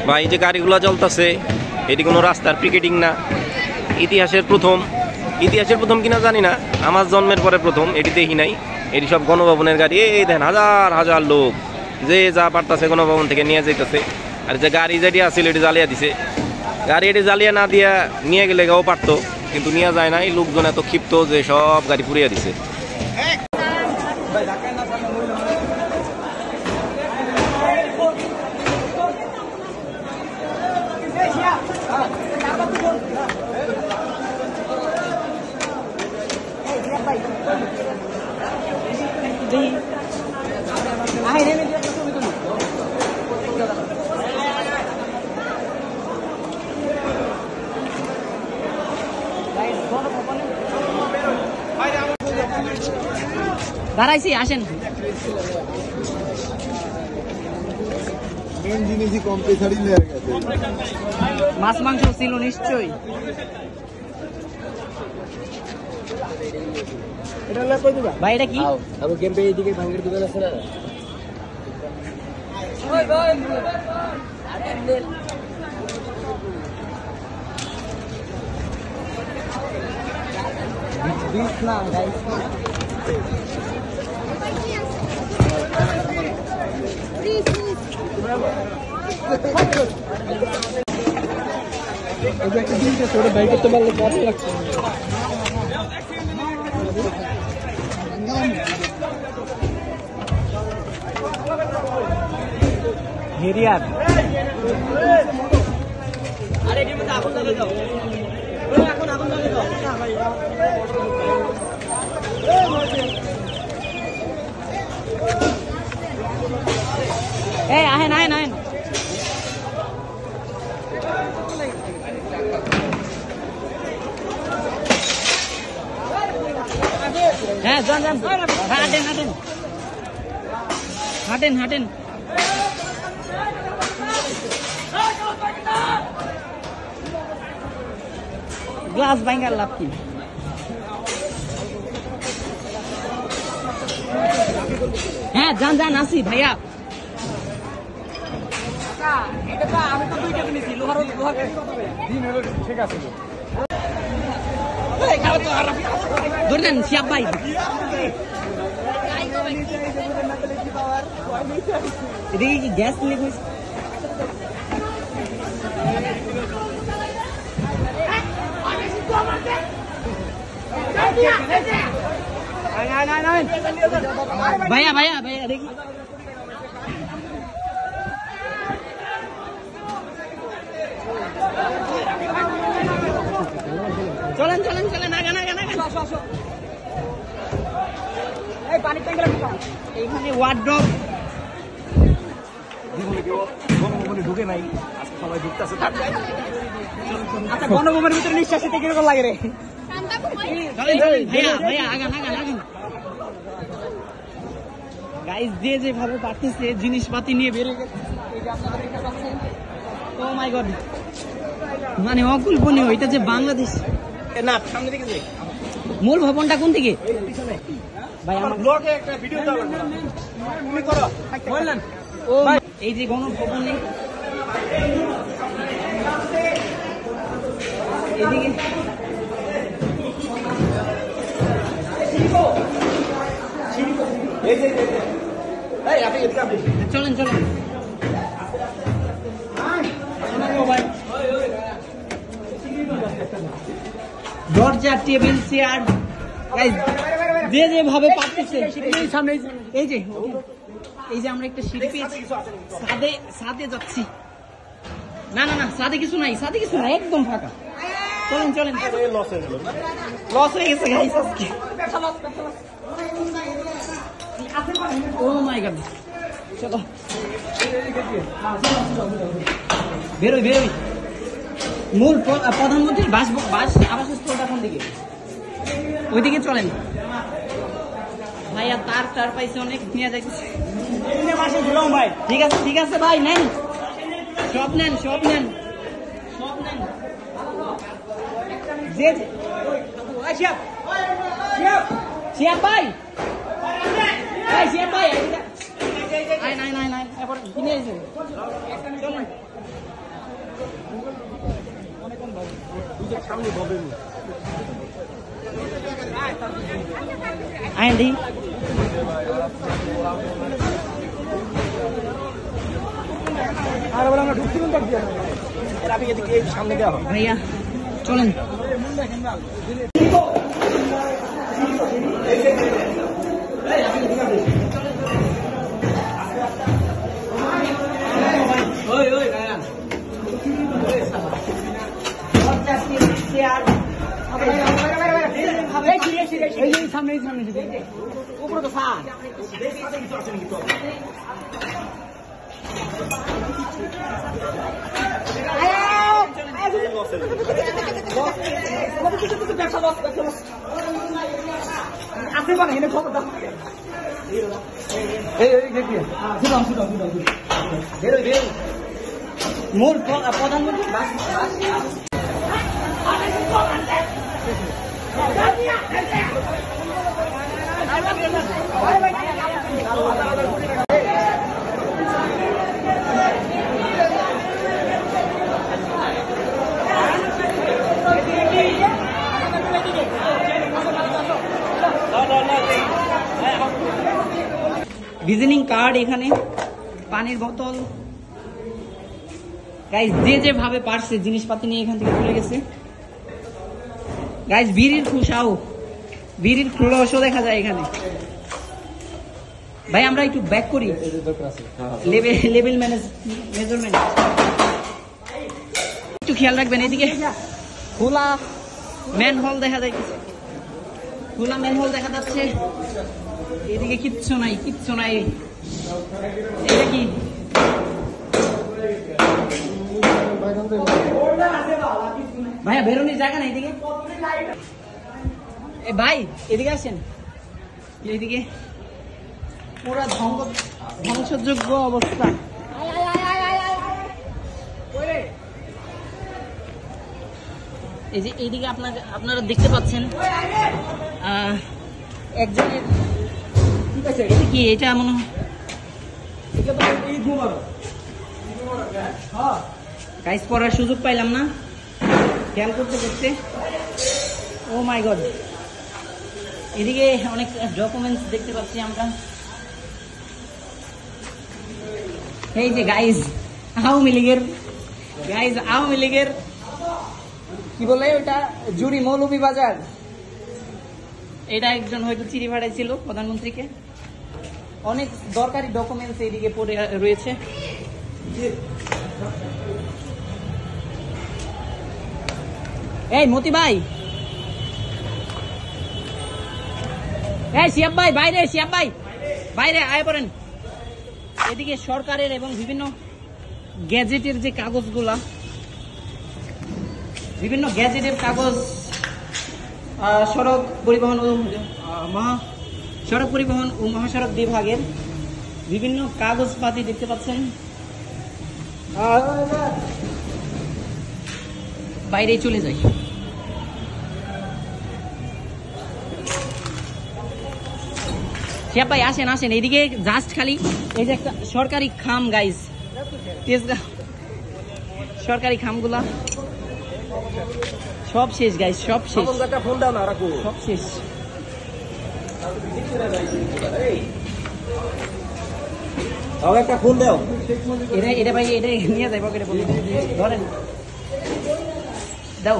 বা এই যে গাড়িগুলো চলতেছে এটি কোনো রাস্তার পিকেটিং না, ইতিহাসের প্রথম কিনা জানি না, আমার জন্মের পরে প্রথম, এটি দেখি নাই। এটি সব গণভবনের গাড়ি। এই দেখেন হাজার হাজার লোক যে যা পারতেছে গণভবন থেকে নিয়ে যাইতেছে। আর যে গাড়ি যেটি আসছিল এটি জ্বালিয়ে দিছে, গাড়ি এটি জ্বালিয়ে না দিয়া নিয়ে গেলে গাও পারতো, কিন্তু নিয়ে যায় নাই। লোকজন এত ক্ষিপ্ত যে সব গাড়ি পুড়িয়ে দিছে। দাঁড়াইছি, আসেন। মেন জিনিসই কম্প্রেসারই লেগে গেছে। মাছ মাংস ছিল নিশ্চয়ই। ভাই এটা কি? দোকান আছে না? একটা জিনিস আছে, ওটা বাই করতে পারলে ভালো লাগছে। হেরিয়ার এই আহেন আহেন আহেন। হ্যাঁ যান যান, হাঁটেন হাঁটেন হাঁটেন হাঁটেন। গ্লাস ভাঙার লাভ কি? হ্যাঁ যান যান, আসি ভাইয়া। আমি তো 2টা কিনেছি, লোহার ঠিক আছে। ধরেন শিয়াব ভাই, এটা কি গ্যাস লিক হয়েছে? ভাইয়া ভাইয়া ভাইয়া দেখি। চলেন চলেন চলেন, আগান আগান আগান। এই পানি ট্যাঙ্কের এইখানে ওয়ার্ড্রপ গণভবনে ঢুকে নাই, আজকে সবাই ঢুকতেছে। আচ্ছা, গণভবনের ভিতরে নিঃশ্বাস নিতে কিরকম লাগে রে? ভাইয়া ভাইয়া আগান আগান আগান। গাইস যে যেভাবে পারতেছে জিনিসপাতি নিয়ে বেরিয়ে গেছে, ও মাই গড, মানে অকল্পনীয়। এটা যে বাংলাদেশ না, সামনে দিকে যাই। মূল ভবনটা কোন দিকে ভাই? আমার ব্লগে একটা ভিডিও দাও, তুমি করো বললেন। ও এই যে গণভবনে এদিকে চলেন চলেন। দরজা, টেবিল, চেয়ার, যে যেভাবে পারতেছে। এই যে এই যে আমরা একটা সিঁড়ি পেয়েছি, ছাদে যাচ্ছি। না না না, ছাদে কিছু নাই, ছাদে কিছু নাই, একদম ফাঁকা। চলেন চলেন। লস হয়ে গেছে গাইস আজকে। ও মাই গড, চলো বেরোই বেরোই। মূল প্রধানমন্ত্রীর আবাসস্থলটা কোন দিকে? ওইদিকে চলেন ভাইয়া। তার পাইছে অনেক, নিয়ে যাইতেছে। ঠিক আছে ঠিক আছে ভাই, নেন সব নেন সব নেন সব নেন। যে শিয়াব ভাই, শিয়াব ভাই, নাই নাই নাই নাই। এরপর কিনে এসে চলেন সামনে ববে আইন দিই আর বলে আমরা ঢুকছিলাম তার দিয়ে আপনি এদিকে সামনে দেওয়া হয় ভাইয়া চলেন সামনে উপরে তো ফাঁক আছে মানে এনে খবর দাও মূল প্রধানমন্ত্রী ভিজিটিং কার্ড এখানে পানির বোতল গাইস যে যেভাবে পারছে জিনিসপাতি নিয়ে এখান থেকে চলে গেছে গাইস বিড়ির খুশাও বিড়ির খোলসও দেখা যায় এখানে ভাই আমরা একটু ব্যাক করি লেভেল মেজারমেন্ট একটু খেয়াল রাখবেন এদিকে খোলা ম্যানহোল দেখা যাচ্ছে খোলা ম্যানহোল দেখা যাচ্ছে এদিকে কিচ্ছু নাই এটা কি ভাইয়া বেরোনির জায়গা নাই এদিকে ভাই এদিকে আসেন এদিকে পুরা ধ্বংসযোগ্য অবস্থা এই যে এইদিকে আপনারা দেখতে পাচ্ছেন একজনের এটা কি এটা মনে হয় গাইস পড়ার সুযোগ পাইলাম না খেয়াল করতে ও মাই গড এদিকে অনেক ডকুমেন্টস দেখতে পাচ্ছি আমরা এই যে গাইস আওয়ামী লীগের কি বলে ওটা জুড়ি মৌলভীবাজার এটা একজন হয়তো চিঠি পাঠাইছিল প্রধানমন্ত্রীকে অনেক দরকারি ডকুমেন্টস এইদিকে পড়ে রয়েছে এই মতি ভাই এই শিয়াব ভাই বাইরে আয় পড়েন এদিকে সরকারের এবং বিভিন্ন গ্যাজেটের যে কাগজগুলা বিভিন্ন গ্যাজেটের কাগজ সড়ক পরিবহন ও মহাসড়ক বিভাগের বিভিন্ন কাগজপাতি দেখতে পাচ্ছেন বাইরে চলে যাই শিয়া ভাই আসেন এইদিকে জাস্ট খালি এই যে একটা সরকারি খাম গাইজ সরকারি খামগুলা সব শেষ গাইজ সব শেষ সব শেষ একটা ফোন দাও এটা ভাই এটা নিয়ে যাই পকেটে ধরেন দাও